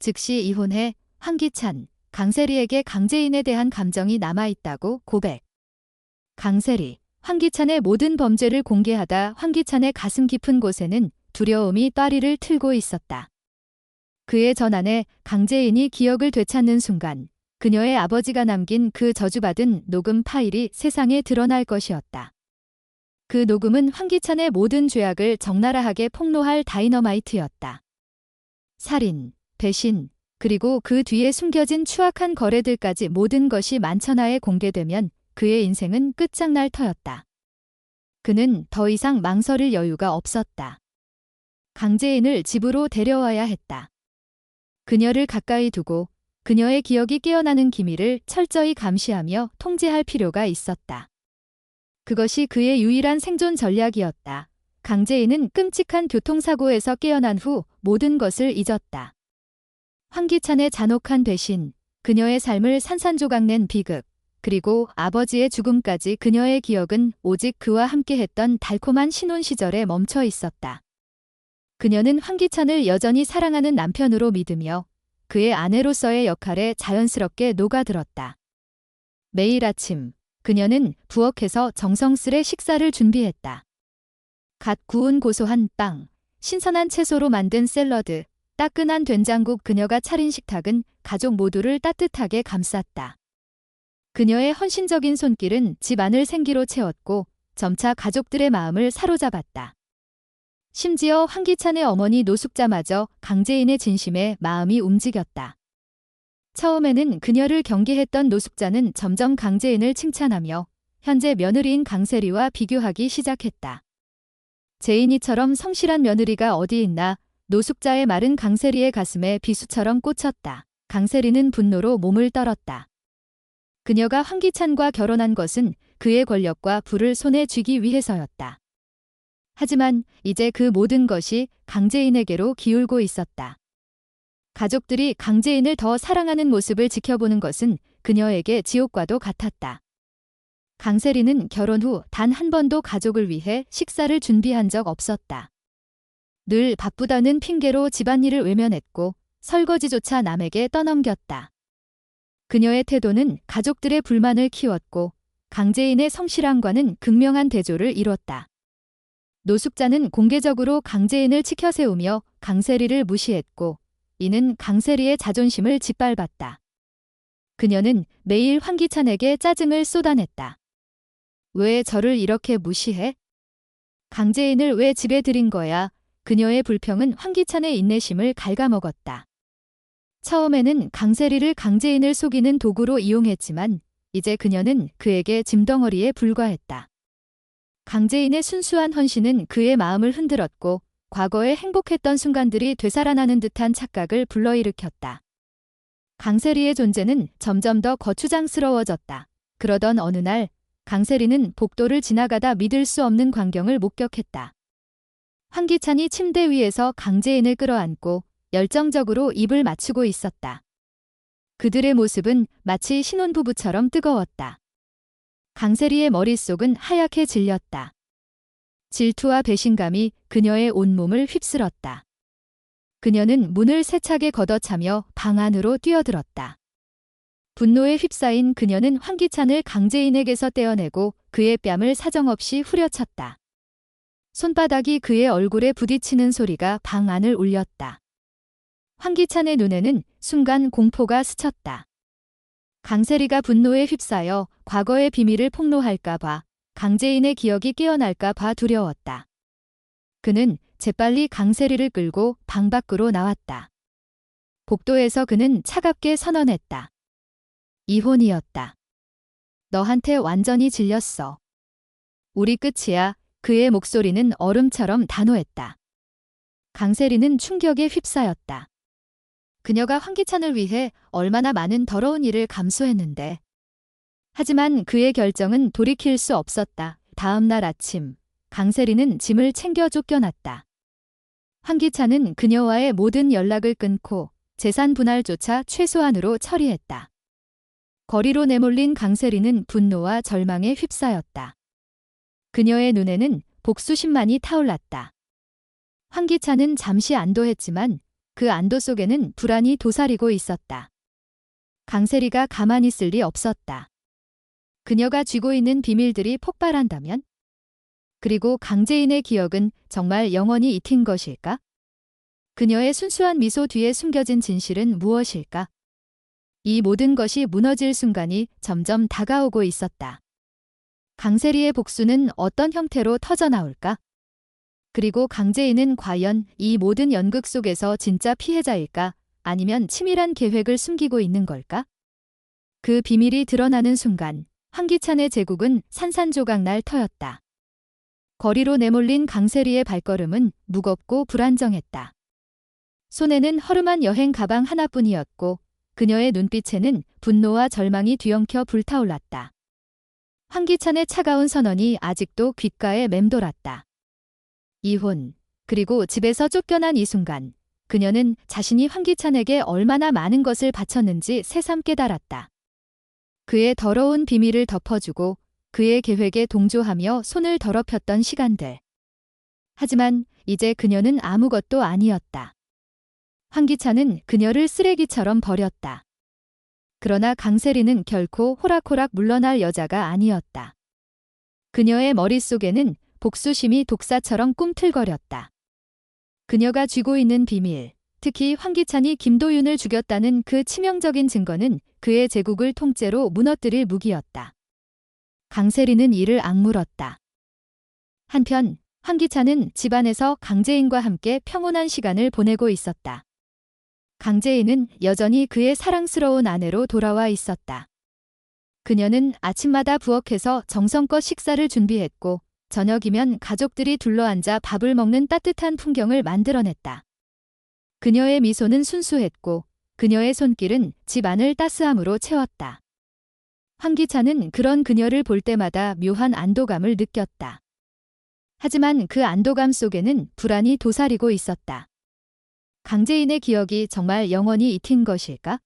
즉시 이혼해 황기찬, 강세리에게 강재인에 대한 감정이 남아있다고 고백. 강세리, 황기찬의 모든 범죄를 공개하다 황기찬의 가슴 깊은 곳에는 두려움이 따리를 틀고 있었다. 그의 전안에 강재인이 기억을 되찾는 순간 그녀의 아버지가 남긴 그 저주받은 녹음 파일이 세상에 드러날 것이었다. 그 녹음은 황기찬의 모든 죄악을 적나라하게 폭로할 다이너마이트였다. 살인, 배신, 그리고 그 뒤에 숨겨진 추악한 거래들까지 모든 것이 만천하에 공개되면 그의 인생은 끝장날 터였다. 그는 더 이상 망설일 여유가 없었다. 강재인을 집으로 데려와야 했다. 그녀를 가까이 두고 그녀의 기억이 깨어나는 기미를 철저히 감시하며 통제할 필요가 있었다. 그것이 그의 유일한 생존 전략이었다. 강재인은 끔찍한 교통사고에서 깨어난 후 모든 것을 잊었다. 황기찬의 잔혹한 배신, 그녀의 삶을 산산조각낸 비극, 그리고 아버지의 죽음까지 그녀의 기억은 오직 그와 함께했던 달콤한 신혼 시절에 멈춰 있었다. 그녀는 황기찬을 여전히 사랑하는 남편으로 믿으며 그의 아내로서의 역할에 자연스럽게 녹아들었다. 매일 아침, 그녀는 부엌에서 정성스레 식사를 준비했다. 갓 구운 고소한 빵, 신선한 채소로 만든 샐러드, 따끈한 된장국. 그녀가 차린 식탁은 가족 모두를 따뜻하게 감쌌다. 그녀의 헌신적인 손길은 집 안을 생기로 채웠고 점차 가족들의 마음을 사로잡았다. 심지어 황기찬의 어머니 노숙자마저 강재인의 진심에 마음이 움직였다. 처음에는 그녀를 경계했던 노숙자는 점점 강재인을 칭찬하며 현재 며느리인 강세리와 비교하기 시작했다. 재인이처럼 성실한 며느리가 어디 있나. 노숙자의 말은 강세리의 가슴에 비수처럼 꽂혔다. 강세리는 분노로 몸을 떨었다. 그녀가 황기찬과 결혼한 것은 그의 권력과 부를 손에 쥐기 위해서였다. 하지만 이제 그 모든 것이 강재인에게로 기울고 있었다. 가족들이 강재인을 더 사랑하는 모습을 지켜보는 것은 그녀에게 지옥과도 같았다. 강세리는 결혼 후 단 한 번도 가족을 위해 식사를 준비한 적 없었다. 늘 바쁘다는 핑계로 집안일을 외면했고 설거지조차 남에게 떠넘겼다. 그녀의 태도는 가족들의 불만을 키웠고 강재인의 성실함과는 극명한 대조를 이뤘다. 노숙자는 공개적으로 강재인을 치켜세우며 강세리를 무시했고 이는 강세리의 자존심을 짓밟았다. 그녀는 매일 황기찬에게 짜증을 쏟아냈다. 왜 저를 이렇게 무시해? 강재인을 왜 집에 들인 거야? 그녀의 불평은 황기찬의 인내심을 갉아먹었다. 처음에는 강세리를 강재인을 속이는 도구로 이용했지만 이제 그녀는 그에게 짐덩어리에 불과했다. 강재인의 순수한 헌신은 그의 마음을 흔들었고 과거에 행복했던 순간들이 되살아나는 듯한 착각을 불러일으켰다. 강세리의 존재는 점점 더 거추장스러워졌다. 그러던 어느 날 강세리는 복도를 지나가다 믿을 수 없는 광경을 목격했다. 황기찬이 침대 위에서 강재인을 끌어안고 열정적으로 입을 맞추고 있었다. 그들의 모습은 마치 신혼부부처럼 뜨거웠다. 강세리의 머릿속은 하얗게 질렸다. 질투와 배신감이 그녀의 온몸을 휩쓸었다. 그녀는 문을 세차게 걷어차며 방 안으로 뛰어들었다. 분노에 휩싸인 그녀는 황기찬을 강재인에게서 떼어내고 그의 뺨을 사정없이 후려쳤다. 손바닥이 그의 얼굴에 부딪히는 소리가 방 안을 울렸다. 황기찬의 눈에는 순간 공포가 스쳤다. 강세리가 분노에 휩싸여 과거의 비밀을 폭로할까봐, 강재인의 기억이 깨어날까봐 두려웠다. 그는 재빨리 강세리를 끌고 방 밖으로 나왔다. 복도에서 그는 차갑게 선언했다. 이혼이었다. 너한테 완전히 질렸어. 우리 끝이야. 그의 목소리는 얼음처럼 단호했다. 강세리는 충격에 휩싸였다. 그녀가 황기찬을 위해 얼마나 많은 더러운 일을 감수했는데. 하지만 그의 결정은 돌이킬 수 없었다. 다음 날 아침, 강세리는 짐을 챙겨 쫓겨났다. 황기찬은 그녀와의 모든 연락을 끊고 재산 분할조차 최소한으로 처리했다. 거리로 내몰린 강세리는 분노와 절망에 휩싸였다. 그녀의 눈에는 복수심만이 타올랐다. 황기찬은 잠시 안도했지만 그 안도 속에는 불안이 도사리고 있었다. 강세리가 가만히 있을 리 없었다. 그녀가 쥐고 있는 비밀들이 폭발한다면? 그리고 강재인의 기억은 정말 영원히 잊힌 것일까? 그녀의 순수한 미소 뒤에 숨겨진 진실은 무엇일까? 이 모든 것이 무너질 순간이 점점 다가오고 있었다. 강세리의 복수는 어떤 형태로 터져나올까? 그리고 강재인은 과연 이 모든 연극 속에서 진짜 피해자일까? 아니면 치밀한 계획을 숨기고 있는 걸까? 그 비밀이 드러나는 순간 황기찬의 제국은 산산조각 터였다. 거리로 내몰린 강세리의 발걸음은 무겁고 불안정했다. 손에는 허름한 여행 가방 하나뿐이었고 그녀의 눈빛에는 분노와 절망이 뒤엉켜 불타올랐다. 황기찬의 차가운 선언이 아직도 귓가에 맴돌았다. 이혼, 그리고 집에서 쫓겨난 이 순간 그녀는 자신이 황기찬에게 얼마나 많은 것을 바쳤는지 새삼 깨달았다. 그의 더러운 비밀을 덮어주고 그의 계획에 동조하며 손을 더럽혔던 시간들. 하지만 이제 그녀는 아무것도 아니었다. 황기찬은 그녀를 쓰레기처럼 버렸다. 그러나 강세리는 결코 호락호락 물러날 여자가 아니었다. 그녀의 머릿속에는 복수심이 독사처럼 꿈틀거렸다. 그녀가 쥐고 있는 비밀, 특히 황기찬이 김도윤을 죽였다는 그 치명적인 증거는 그의 제국을 통째로 무너뜨릴 무기였다. 강세리는 이를 악물었다. 한편 황기찬은 집안에서 강재인과 함께 평온한 시간을 보내고 있었다. 강재인은 여전히 그의 사랑스러운 아내로 돌아와 있었다. 그녀는 아침마다 부엌에서 정성껏 식사를 준비했고 저녁이면 가족들이 둘러앉아 밥을 먹는 따뜻한 풍경을 만들어냈다. 그녀의 미소는 순수했고 그녀의 손길은 집 안을 따스함으로 채웠다. 황기찬은 그런 그녀를 볼 때마다 묘한 안도감을 느꼈다. 하지만 그 안도감 속에는 불안이 도사리고 있었다. 강재인의 기억이 정말 영원히 잊힌 것일까?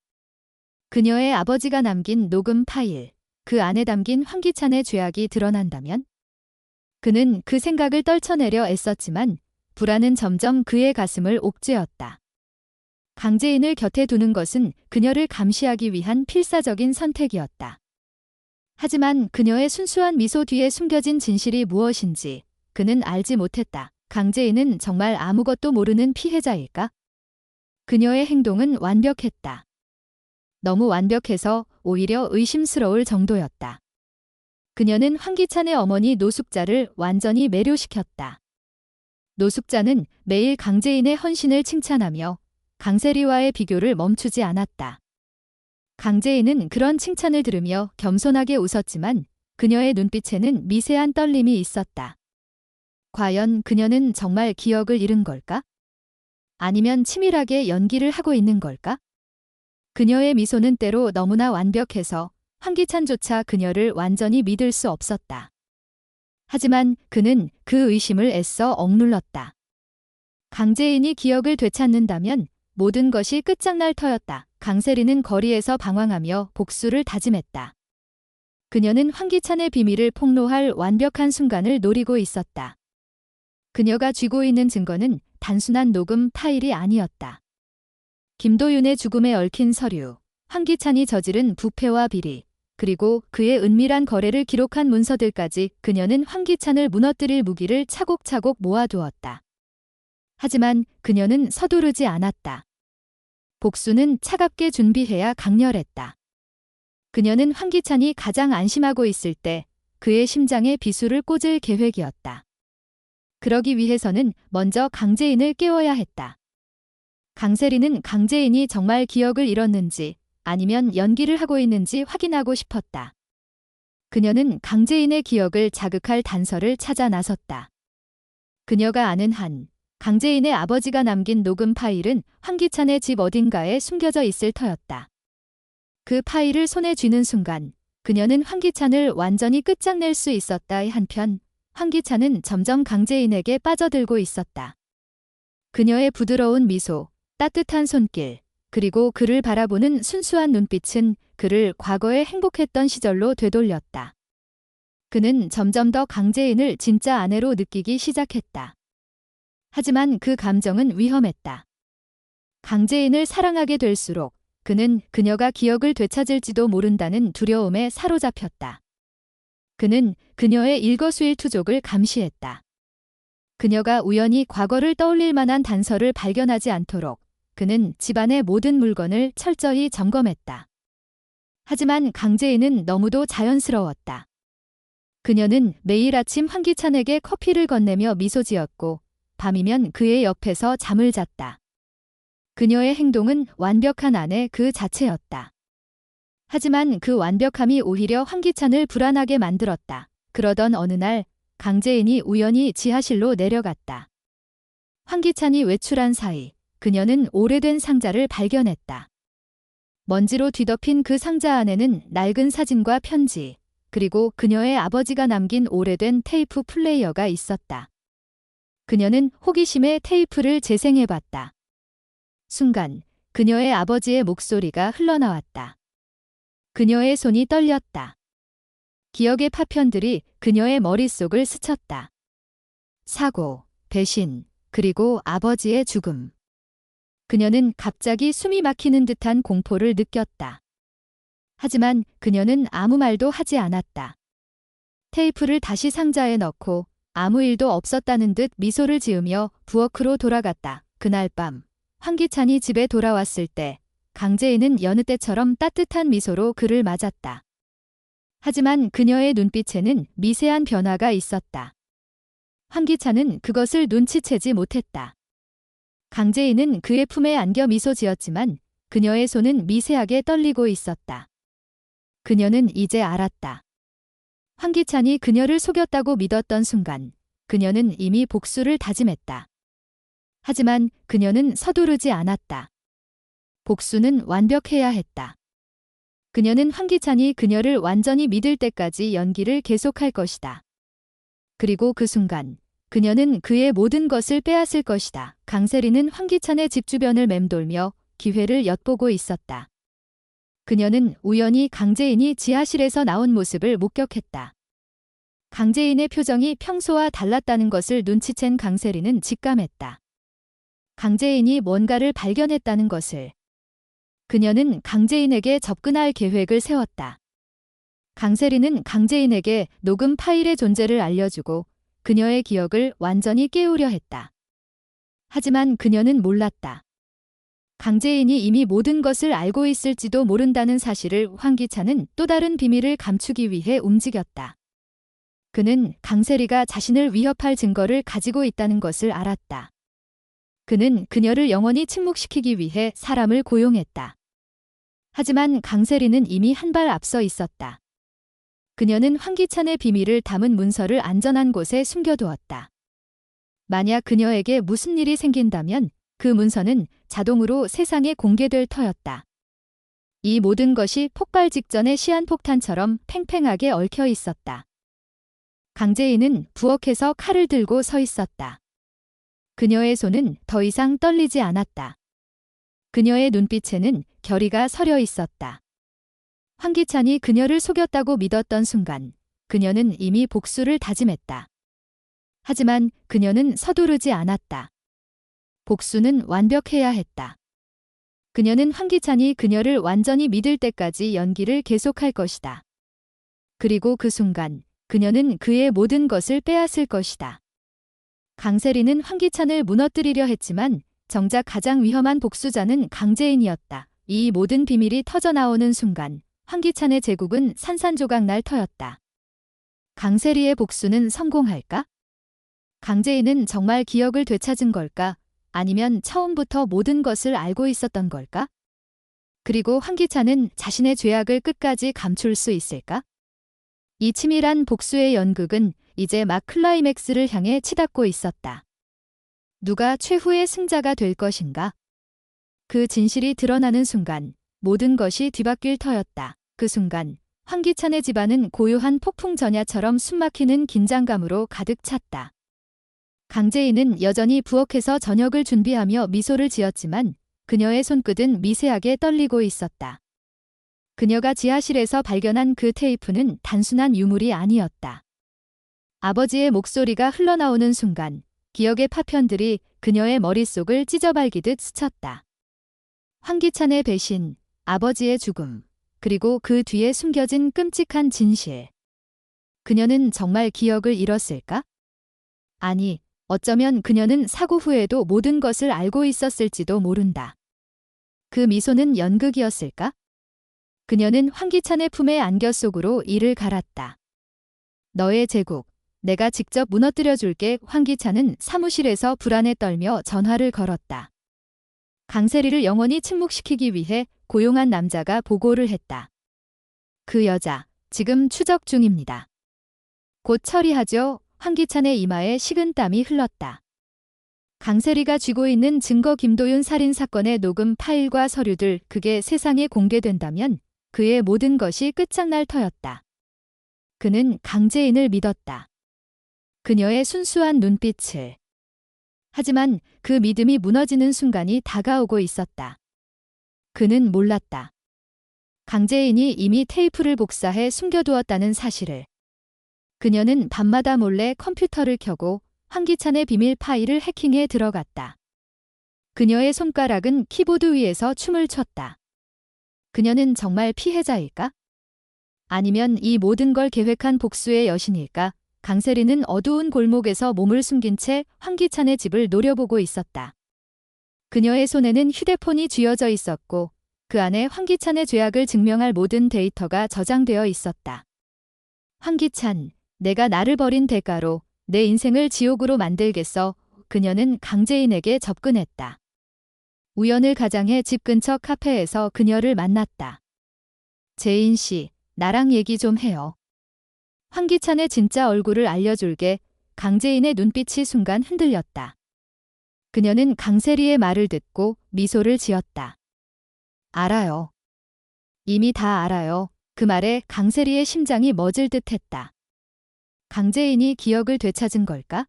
그녀의 아버지가 남긴 녹음 파일, 그 안에 담긴 황기찬의 죄악이 드러난다면? 그는 그 생각을 떨쳐내려 애썼지만 불안은 점점 그의 가슴을 옥죄었다. 강재인을 곁에 두는 것은 그녀를 감시하기 위한 필사적인 선택이었다. 하지만 그녀의 순수한 미소 뒤에 숨겨진 진실이 무엇인지 그는 알지 못했다. 강재인은 정말 아무것도 모르는 피해자일까? 그녀의 행동은 완벽했다. 너무 완벽해서 오히려 의심스러울 정도였다. 그녀는 황기찬의 어머니 노숙자를 완전히 매료시켰다. 노숙자는 매일 강재인의 헌신을 칭찬하며 강세리와의 비교를 멈추지 않았다. 강재인은 그런 칭찬을 들으며 겸손하게 웃었지만 그녀의 눈빛에는 미세한 떨림이 있었다. 과연 그녀는 정말 기억을 잃은 걸까? 아니면 치밀하게 연기를 하고 있는 걸까? 그녀의 미소는 때로 너무나 완벽해서 황기찬조차 그녀를 완전히 믿을 수 없었다. 하지만 그는 그 의심을 애써 억눌렀다. 강재인이 기억을 되찾는다면 모든 것이 끝장날 터였다. 강세리는 거리에서 방황하며 복수를 다짐했다. 그녀는 황기찬의 비밀을 폭로할 완벽한 순간을 노리고 있었다. 그녀가 쥐고 있는 증거는 단순한 녹음 파일이 아니었다. 김도윤의 죽음에 얽힌 서류, 황기찬이 저지른 부패와 비리, 그리고 그의 은밀한 거래를 기록한 문서들까지 그녀는 황기찬을 무너뜨릴 무기를 차곡차곡 모아두었다. 하지만 그녀는 서두르지 않았다. 복수는 차갑게 준비해야 강렬했다. 그녀는 황기찬이 가장 안심하고 있을 때 그의 심장에 비수를 꽂을 계획이었다. 그러기 위해서는 먼저 강재인을 깨워야 했다. 강세리는 강재인이 정말 기억을 잃었는지 아니면 연기를 하고 있는지 확인하고 싶었다. 그녀는 강재인의 기억을 자극할 단서를 찾아 나섰다. 그녀가 아는 한, 강재인의 아버지가 남긴 녹음 파일은 황기찬의 집 어딘가에 숨겨져 있을 터였다. 그 파일을 손에 쥐는 순간 그녀는 황기찬을 완전히 끝장낼 수 있었다의 한편 황기찬은 점점 강재인에게 빠져들고 있었다. 그녀의 부드러운 미소, 따뜻한 손길, 그리고 그를 바라보는 순수한 눈빛은 그를 과거의 행복했던 시절로 되돌렸다. 그는 점점 더 강재인을 진짜 아내로 느끼기 시작했다. 하지만 그 감정은 위험했다. 강재인을 사랑하게 될수록 그는 그녀가 기억을 되찾을지도 모른다는 두려움에 사로잡혔다. 그는 그녀의 일거수일투족을 감시했다. 그녀가 우연히 과거를 떠올릴 만한 단서를 발견하지 않도록 그는 집안의 모든 물건을 철저히 점검했다. 하지만 강재인은 너무도 자연스러웠다. 그녀는 매일 아침 황기찬에게 커피를 건네며 미소 지었고 밤이면 그의 옆에서 잠을 잤다. 그녀의 행동은 완벽한 아내 그 자체였다. 하지만 그 완벽함이 오히려 황기찬을 불안하게 만들었다. 그러던 어느 날 강재인이 우연히 지하실로 내려갔다. 황기찬이 외출한 사이 그녀는 오래된 상자를 발견했다. 먼지로 뒤덮인 그 상자 안에는 낡은 사진과 편지, 그리고 그녀의 아버지가 남긴 오래된 테이프 플레이어가 있었다. 그녀는 호기심에 테이프를 재생해봤다. 순간 그녀의 아버지의 목소리가 흘러나왔다. 그녀의 손이 떨렸다. 기억의 파편들이 그녀의 머릿속을 스쳤다. 사고, 배신, 그리고 아버지의 죽음. 그녀는 갑자기 숨이 막히는 듯한 공포를 느꼈다. 하지만 그녀는 아무 말도 하지 않았다. 테이프를 다시 상자에 넣고 아무 일도 없었다는 듯 미소를 지으며 부엌으로 돌아갔다. 그날 밤 황기찬이 집에 돌아왔을 때 강재인은 여느 때처럼 따뜻한 미소로 그를 맞았다. 하지만 그녀의 눈빛에는 미세한 변화가 있었다. 황기찬은 그것을 눈치채지 못했다. 강재인은 그의 품에 안겨 미소 지었지만 그녀의 손은 미세하게 떨리고 있었다. 그녀는 이제 알았다. 황기찬이 그녀를 속였다고 믿었던 순간 그녀는 이미 복수를 다짐했다. 하지만 그녀는 서두르지 않았다. 복수는 완벽해야 했다. 그녀는 황기찬이 그녀를 완전히 믿을 때까지 연기를 계속할 것이다. 그리고 그 순간 그녀는 그의 모든 것을 빼앗을 것이다. 강세리는 황기찬의 집 주변을 맴돌며 기회를 엿보고 있었다. 그녀는 우연히 강재인이 지하실에서 나온 모습을 목격했다. 강재인의 표정이 평소와 달랐다는 것을 눈치챈 강세리는 직감했다. 강재인이 뭔가를 발견했다는 것을. 그녀는 강재인에게 접근할 계획을 세웠다. 강세리는 강재인에게 녹음 파일의 존재를 알려주고 그녀의 기억을 완전히 깨우려 했다. 하지만 그녀는 몰랐다. 강재인이 이미 모든 것을 알고 있을지도 모른다는 사실을 황기찬은 또 다른 비밀을 감추기 위해 움직였다. 그는 강세리가 자신을 위협할 증거를 가지고 있다는 것을 알았다. 그는 그녀를 영원히 침묵시키기 위해 사람을 고용했다. 하지만 강세리는 이미 한 발 앞서 있었다. 그녀는 황기찬의 비밀을 담은 문서를 안전한 곳에 숨겨두었다. 만약 그녀에게 무슨 일이 생긴다면 그 문서는 자동으로 세상에 공개될 터였다. 이 모든 것이 폭발 직전의 시한폭탄처럼 팽팽하게 얽혀 있었다. 강재인은 부엌에서 칼을 들고 서 있었다. 그녀의 손은 더 이상 떨리지 않았다. 그녀의 눈빛에는 결의가 서려 있었다. 황기찬이 그녀를 속였다고 믿었던 순간 그녀는 이미 복수를 다짐했다. 하지만 그녀는 서두르지 않았다. 복수는 완벽해야 했다. 그녀는 황기찬이 그녀를 완전히 믿을 때까지 연기를 계속할 것이다. 그리고 그 순간 그녀는 그의 모든 것을 빼앗을 것이다. 강세리는 황기찬을 무너뜨리려 했지만 정작 가장 위험한 복수자는 강재인이었다. 이 모든 비밀이 터져나오는 순간 황기찬의 제국은 산산조각 날 터였다. 강세리의 복수는 성공할까? 강재인은 정말 기억을 되찾은 걸까? 아니면 처음부터 모든 것을 알고 있었던 걸까? 그리고 황기찬은 자신의 죄악을 끝까지 감출 수 있을까? 이 치밀한 복수의 연극은 이제 막 클라이맥스를 향해 치닫고 있었다. 누가 최후의 승자가 될 것인가? 그 진실이 드러나는 순간 모든 것이 뒤바뀔 터였다. 그 순간 황기찬의 집안은 고요한 폭풍 전야처럼 숨막히는 긴장감으로 가득 찼다. 강재인은 여전히 부엌에서 저녁을 준비하며 미소를 지었지만 그녀의 손끝은 미세하게 떨리고 있었다. 그녀가 지하실에서 발견한 그 테이프는 단순한 유물이 아니었다. 아버지의 목소리가 흘러나오는 순간 기억의 파편들이 그녀의 머릿속을 찢어발기듯 스쳤다. 황기찬의 배신, 아버지의 죽음, 그리고 그 뒤에 숨겨진 끔찍한 진실. 그녀는 정말 기억을 잃었을까? 아니, 어쩌면 그녀는 사고 후에도 모든 것을 알고 있었을지도 모른다. 그 미소는 연극이었을까? 그녀는 황기찬의 품에 안겨 속으로 이를 갈았다. 너의 제국, 내가 직접 무너뜨려 줄게. 황기찬은 사무실에서 불안에 떨며 전화를 걸었다. 강세리를 영원히 침묵시키기 위해 고용한 남자가 보고를 했다. 그 여자, 지금 추적 중입니다. 곧 처리하죠. 황기찬의 이마에 식은땀이 흘렀다. 강세리가 쥐고 있는 증거 김도윤 살인 사건의 녹음 파일과 서류들, 그게 세상에 공개된다면 그의 모든 것이 끝장날 터였다. 그는 강재인을 믿었다. 그녀의 순수한 눈빛을. 하지만 그 믿음이 무너지는 순간이 다가오고 있었다. 그는 몰랐다. 강재인이 이미 테이프를 복사해 숨겨두었다는 사실을. 그녀는 밤마다 몰래 컴퓨터를 켜고 황기찬의 비밀 파일을 해킹해 들어갔다. 그녀의 손가락은 키보드 위에서 춤을 췄다. 그녀는 정말 피해자일까? 아니면 이 모든 걸 계획한 복수의 여신일까? 강세리는 어두운 골목에서 몸을 숨긴 채 황기찬의 집을 노려보고 있었다. 그녀의 손에는 휴대폰이 쥐어져 있었고 그 안에 황기찬의 죄악을 증명할 모든 데이터가 저장되어 있었다. 황기찬, 내가 나를 버린 대가로 내 인생을 지옥으로 만들겠어. 그녀는 강재인에게 접근했다. 우연을 가장해 집 근처 카페에서 그녀를 만났다. 재인 씨, 나랑 얘기 좀 해요. 황기찬의 진짜 얼굴을 알려줄게. 강재인의 눈빛이 순간 흔들렸다. 그녀는 강세리의 말을 듣고 미소를 지었다. 알아요. 이미 다 알아요. 그 말에 강세리의 심장이 멎을 듯했다. 강재인이 기억을 되찾은 걸까?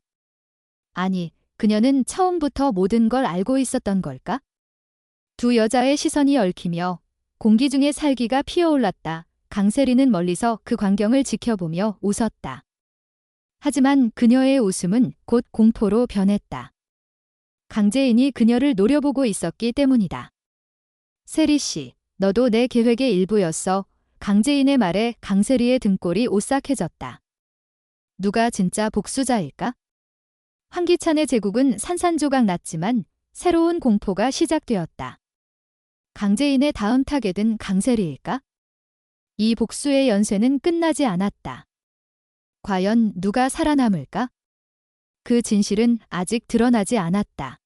아니, 그녀는 처음부터 모든 걸 알고 있었던 걸까? 두 여자의 시선이 얽히며 공기 중에 살기가 피어올랐다. 강세리는 멀리서 그 광경을 지켜보며 웃었다. 하지만 그녀의 웃음은 곧 공포로 변했다. 강재인이 그녀를 노려보고 있었기 때문이다. 세리 씨, 너도 내 계획의 일부였어. 강재인의 말에 강세리의 등골이 오싹해졌다. 누가 진짜 복수자일까? 황기찬의 제국은 산산조각 났지만 새로운 공포가 시작되었다. 강재인의 다음 타겟은 강세리일까? 이 복수의 연쇄는 끝나지 않았다. 과연 누가 살아남을까? 그 진실은 아직 드러나지 않았다.